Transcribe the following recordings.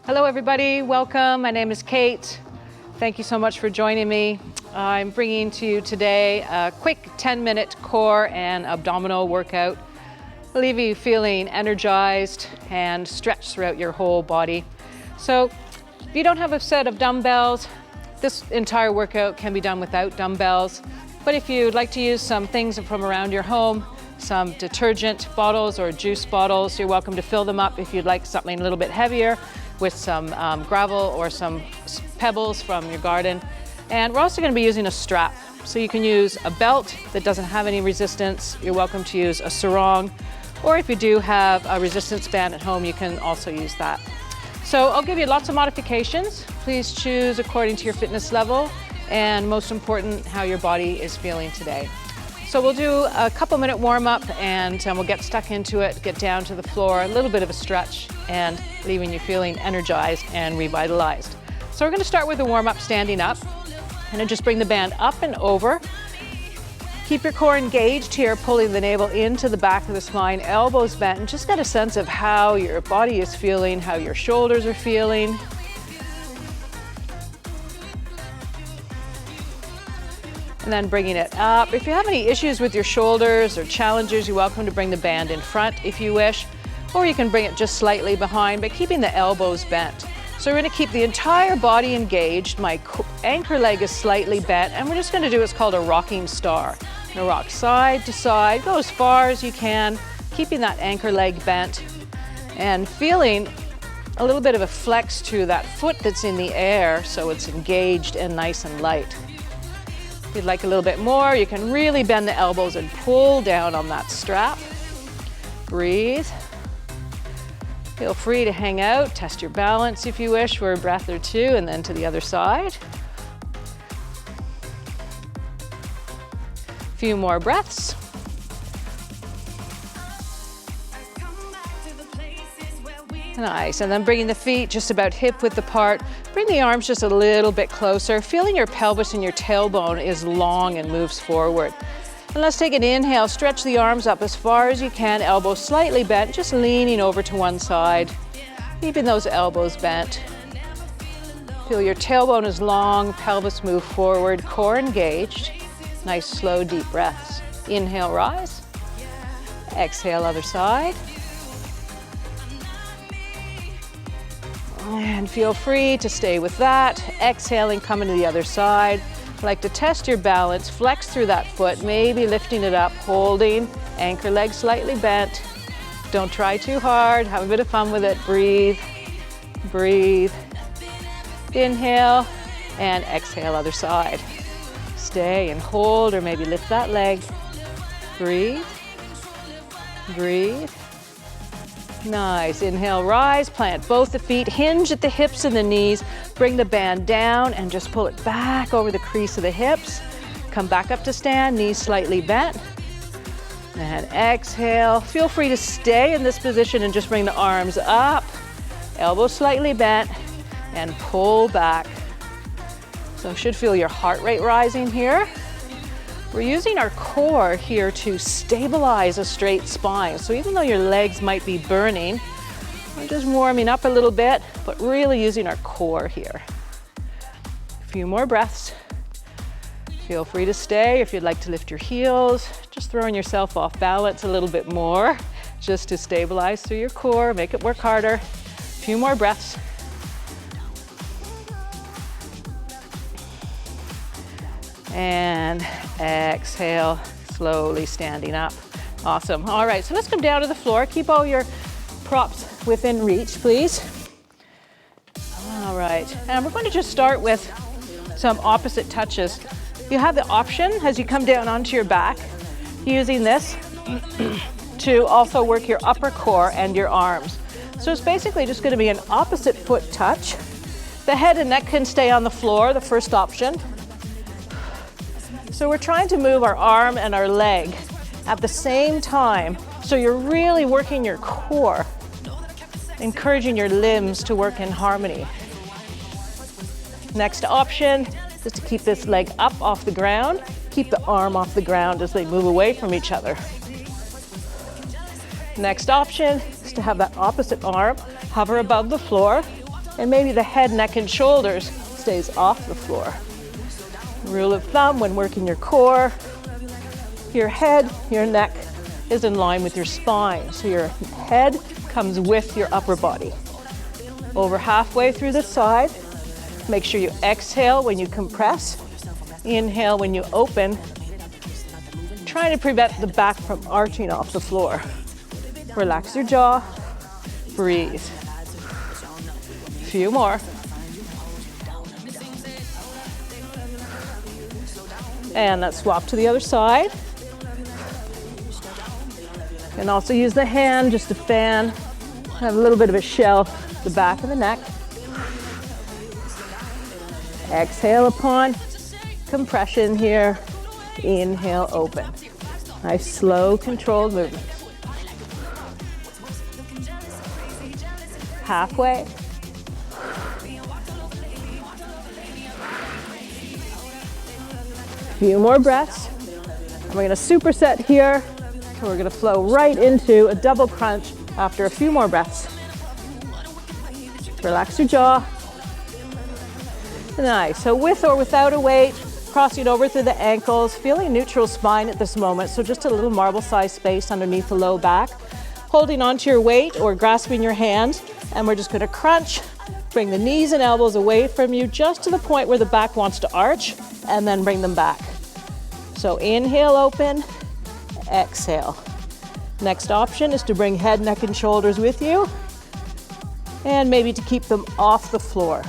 Hello everybody, welcome. My name is Kate. Thank you so much for joining me. I'm bringing to you today a quick 10-minute core and abdominal workout. It'll leave you feeling energized and stretched throughout your whole body. So if you don't have a set of dumbbells, this entire workout can be done without dumbbells. But if you'd like to use some things from around your home, some detergent bottles or juice bottles, you're welcome to fill them up if you'd like something a little bit heavier with some gravel or some pebbles from your garden. And we're also going to be using a strap. So you can use a belt that doesn't have any resistance. You're welcome to use a sarong. Or if you do have a resistance band at home, you can also use that. So I'll give you lots of modifications. Please choose according to your fitness level and most important, how your body is feeling today. So we'll do a couple-minute warm-up and we'll get stuck into it, get down to the floor, a little bit of a stretch, and leaving you feeling energized and revitalized. So we're going to start with a warm-up standing up, and then just bring the band up and over. Keep your core engaged here, pulling the navel into the back of the spine, elbows bent, and just get a sense of how your body is feeling, how your shoulders are feeling. And then bringing it up. If you have any issues with your shoulders or challenges, you're welcome to bring the band in front if you wish, or you can bring it just slightly behind, but keeping the elbows bent. So we're going to keep the entire body engaged. My anchor leg is slightly bent, and we're just going to do what's called a rocking star. I'm going to rock side to side, go as far as you can, keeping that anchor leg bent, and feeling a little bit of a flex to that foot that's in the air, so it's engaged and nice and light. If you'd like a little bit more, you can really bend the elbows and pull down on that strap. Breathe. Feel free to hang out, test your balance if you wish for a breath or two, and then to the other side. A few more breaths. Nice, and then bringing the feet just about hip-width apart. Bring the arms just a little bit closer, feeling your pelvis and your tailbone is long and moves forward. And let's take an inhale, stretch the arms up as far as you can, elbows slightly bent, just leaning over to one side, keeping those elbows bent. Feel your tailbone is long, pelvis move forward, core engaged. Nice, slow, deep breaths. Inhale, rise. Exhale, other side. And feel free to stay with that. Exhaling, coming to the other side. Like to test your balance, flex through that foot, maybe lifting it up, holding, anchor leg slightly bent. Don't try too hard, have a bit of fun with it. Breathe, breathe. Inhale, and exhale, other side. Stay and hold, or maybe lift that leg. Breathe, breathe. Nice. Inhale, rise, plant both the feet, hinge at the hips and the knees, bring the band down and just pull it back over the crease of the hips. Come back up to stand, knees slightly bent. And exhale. Feel free to stay in this position and just bring the arms up, elbows slightly bent, and pull back. So you should feel your heart rate rising here. We're using our core here to stabilize a straight spine. So even though your legs might be burning, we're just warming up a little bit, but really using our core here. A few more breaths. Feel free to stay if you'd like to lift your heels, just throwing yourself off balance a little bit more, just to stabilize through your core, make it work harder. A few more breaths. And exhale, slowly standing up. Awesome. All right, so let's come down to the floor. Keep all your props within reach, please. All right, and we're going to just start with some opposite touches. You have the option as you come down onto your back, using this to also work your upper core and your arms. So it's basically just going to be an opposite foot touch. The head and neck can stay on the floor, the first option. So we're trying to move our arm and our leg at the same time. So you're really working your core, encouraging your limbs to work in harmony. Next option is to keep this leg up off the ground, keep the arm off the ground as they move away from each other. Next option is to have that opposite arm hover above the floor, and maybe the head, neck, and shoulders stays off the floor. Rule of thumb when working your core, your head, your neck is in line with your spine. So your head comes with your upper body. Over halfway through the side, make sure you exhale when you compress, inhale when you open, trying to prevent the back from arching off the floor. Relax your jaw, breathe. A few more. And let's swap to the other side. And also use the hand just to fan, have a little bit of a shell, the back of the neck. Exhale upon compression here. Inhale, open. Nice, slow, controlled movements. Halfway. Few more breaths. And we're going to superset here. So we're going to flow right into a double crunch after a few more breaths. Relax your jaw. Nice. So with or without a weight, crossing over through the ankles, feeling neutral spine at this moment. So just a little marble-sized space underneath the low back. Holding onto your weight or grasping your hand. And we're just going to crunch. Bring the knees and elbows away from you just to the point where the back wants to arch, and then bring them back. So inhale, open. Exhale. Next option is to bring head, neck, and shoulders with you, and maybe to keep them off the floor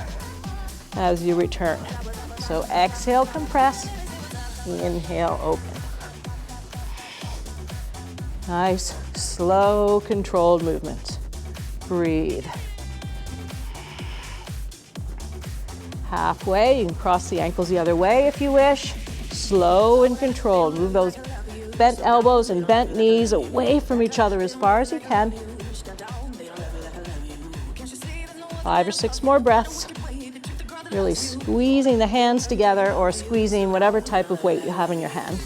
as you return. So exhale, compress, inhale, open. Nice, slow, controlled movement. Breathe. Halfway, you can cross the ankles the other way if you wish. Slow and controlled. Move those bent elbows and bent knees away from each other as far as you can. 5 or 6 more breaths. Really squeezing the hands together or squeezing whatever type of weight you have in your hand.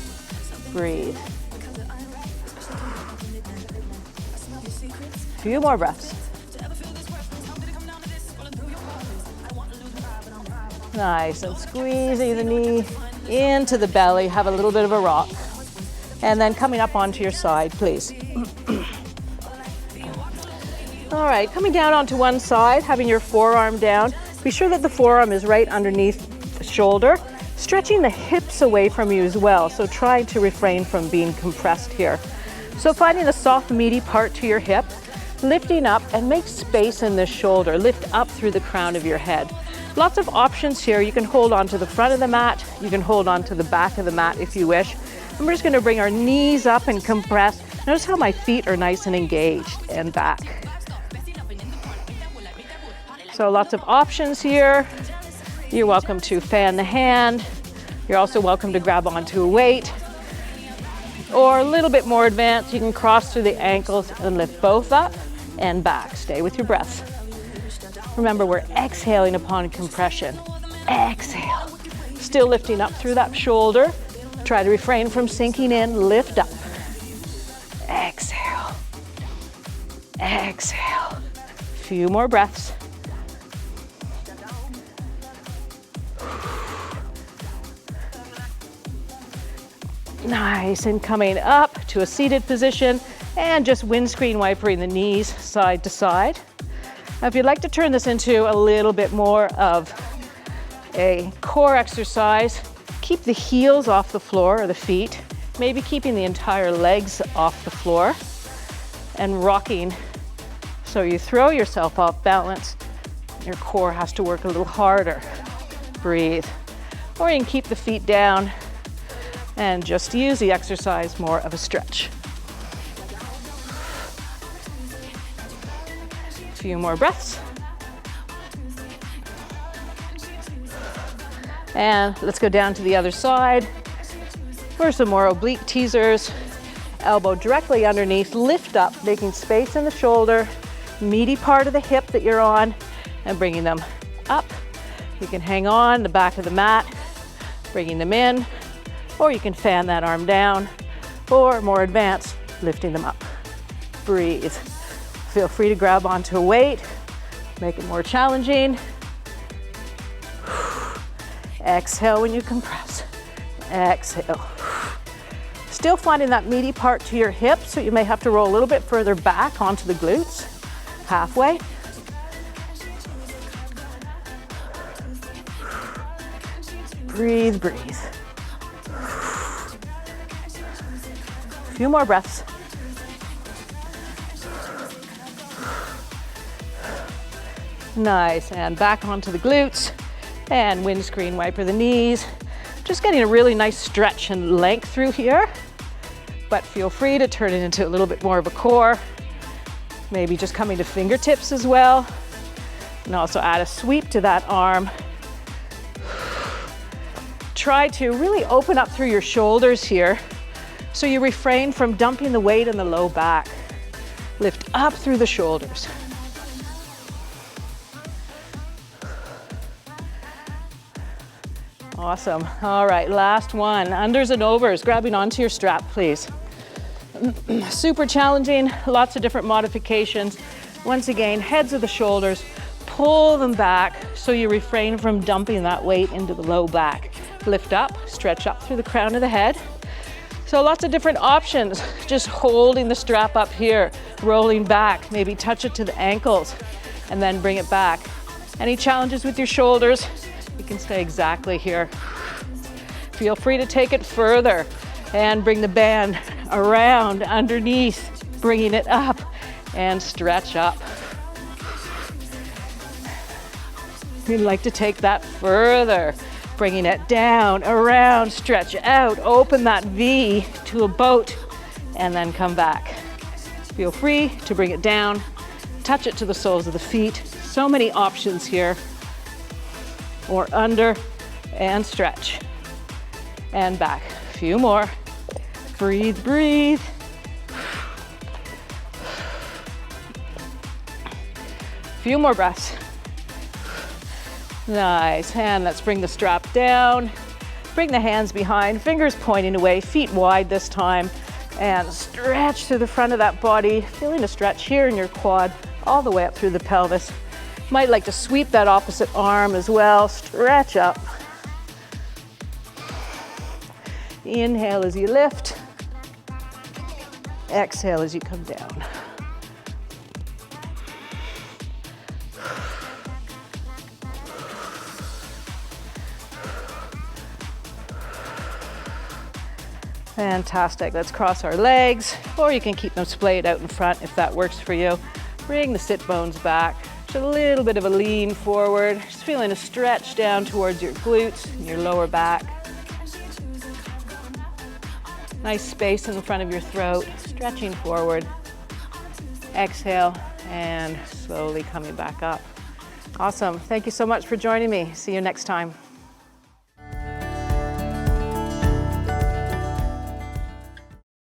Breathe. A few more breaths. Nice, and squeezing the knee into the belly. Have a little bit of a rock. And then coming up onto your side, please. All right, coming down onto one side, having your forearm down. Be sure that the forearm is right underneath the shoulder, stretching the hips away from you as well. So try to refrain from being compressed here. So finding a soft, meaty part to your hip, lifting up and make space in this shoulder. Lift up through the crown of your head. Lots of options here. You can hold on to the front of the mat. You can hold on to the back of the mat if you wish. And we're just going to bring our knees up and compress. Notice how my feet are nice and engaged and back. So lots of options here. You're welcome to fan the hand. You're also welcome to grab onto a weight. Or a little bit more advanced, you can cross through the ankles and lift both up and back. Stay with your breaths. Remember, we're exhaling upon compression. Exhale. Still lifting up through that shoulder. Try to refrain from sinking in. Lift up. Exhale. Exhale. Few more breaths. Nice, and coming up to a seated position and just windscreen wipering the knees side to side. Now, if you'd like to turn this into a little bit more of a core exercise, keep the heels off the floor or the feet, maybe keeping the entire legs off the floor and rocking so you throw yourself off balance. Your core has to work a little harder. Breathe. Or you can keep the feet down and just use the exercise more of a stretch. A few more breaths. And let's go down to the other side for some more oblique teasers. Elbow directly underneath, lift up, making space in the shoulder, meaty part of the hip that you're on, and bringing them up. You can hang on the back of the mat, bringing them in, or you can fan that arm down, or more advanced, lifting them up. Breathe. Feel free to grab onto a weight Make it more challenging. Exhale when you compress. Exhale. Still finding that meaty part to your hips, so you may have to roll a little bit further back onto the glutes. Halfway. Breathe, breathe. A few more breaths. Nice, and back onto the glutes. And windscreen wiper the knees. Just getting a really nice stretch and length through here. But feel free to turn it into a little bit more of a core. Maybe just coming to fingertips as well. And also add a sweep to that arm. Try to really open up through your shoulders here so you refrain from dumping the weight in the low back. Lift up through the shoulders. Awesome. All right, last one. Unders and overs, grabbing onto your strap, please. Super challenging, lots of different modifications. Once again, heads of the shoulders, pull them back so you refrain from dumping that weight into the low back. Lift up, stretch up through the crown of the head. So lots of different options. Just holding the strap up here, rolling back, maybe touch it to the ankles, and then bring it back. Any challenges with your shoulders? You can stay exactly here. Feel free to take it further and bring the band around underneath, bringing it up and stretch up. We'd like to take that further, bringing it down, around, stretch out, open that V to a boat, and then come back. Feel free to bring it down, touch it to the soles of the feet. So many options here. Or under and stretch. And back. A few more. Breathe, breathe. A few more breaths. Nice. And let's bring the strap down. Bring the hands behind, fingers pointing away, feet wide this time. And stretch through the front of that body. Feeling a stretch here in your quad, all the way up through the pelvis. Might like to sweep that opposite arm as well. Stretch up. Inhale as you lift. Exhale as you come down. Fantastic. Let's cross our legs, or you can keep them splayed out in front if that works for you. Bring the sit bones back. Just a little bit of a lean forward. Just feeling a stretch down towards your glutes and your lower back. Nice space in the front of your throat. Stretching forward. Exhale and slowly coming back up. Awesome. Thank you so much for joining me. See you next time.